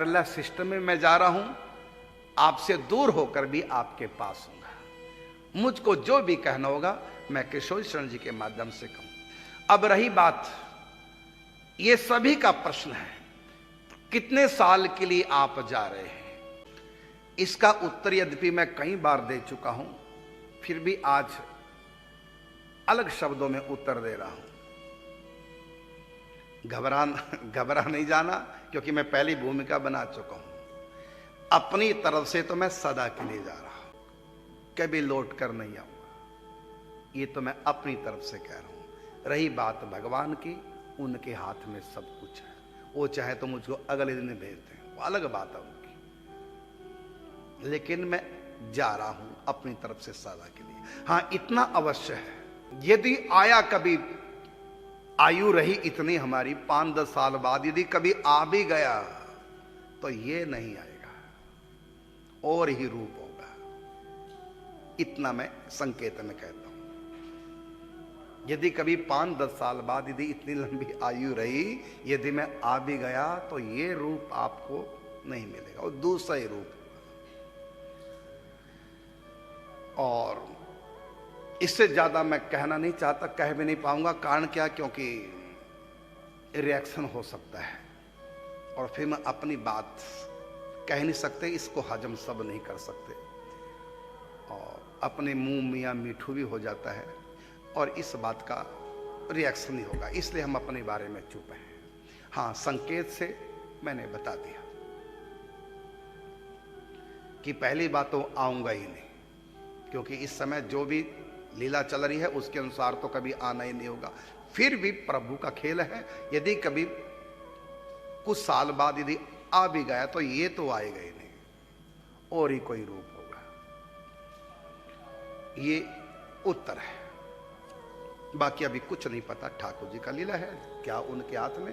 अल्लाह system में मैं जा रहा हूं, आपसे दूर होकर भी आपके पास हूंगा। मुझको जो भी कहना होगा मैं किशोर शरण जी के माध्यम से कहूं। अब रही बात, ये सभी का प्रश्न है, कितने साल के लिए आप जा रहे हैं? इसका उत्तर यद्यपि मैं कई बार दे चुका हूं, फिर भी आज अलग शब्दों में उत्तर दे रहा हूं। घबरा नहीं जाना, क्योंकि मैं पहली भूमिका बना चुका हूं। अपनी तरफ से तो मैं सदा के लिए जा रहा हूं, कभी लौट कर नहीं आऊंगा। ये तो मैं अपनी तरफ से कह रहा हूं। रही बात भगवान की, उनके हाथ में सब कुछ है। वो चाहे तो मुझको अगले दिन भेज दें, वो अलग बात है उनकी, लेकिन मैं जा रहा हूं अपनी तरफ से सदा के लिए। हां, इतना अवश्य है, यदि आया कभी, आयु रही इतनी हमारी 5-10 साल बाद, यदि कभी आ भी गया तो ये नहीं आएगा, और ही रूप होगा। इतना मैं संकेत में कहता हूं। यदि कभी 5-10 साल बाद यदि इतनी लंबी आयु रही, यदि मैं आ भी गया तो ये रूप आपको नहीं मिलेगा, और दूसरा ही रूप होगा। और इससे ज्यादा मैं कहना नहीं चाहता, कह भी नहीं पाऊंगा। कारण क्या? क्योंकि रिएक्शन हो सकता है, और फिर मैं अपनी बात कह नहीं सकते, इसको हजम सब नहीं कर सकते, और अपने मुंह मियां मीठू भी हो जाता है, और इस बात का रिएक्शन नहीं होगा। इसलिए हम अपने बारे में चुप हैं। हाँ, संकेत से मैंने बता दिया कि पहली बात तो आऊंगा ही नहीं, क्योंकि इस समय जो भी लीला चल रही है उसके अनुसार तो कभी आना ही नहीं होगा। फिर भी प्रभु का खेल है, यदि कभी कुछ साल बाद यदि आ भी गया तो ये तो आएगा ही नहीं, और ही कोई रूप होगा। ये उत्तर है। बाकी अभी कुछ नहीं पता, ठाकुर जी का लीला है, क्या उनके हाथ में।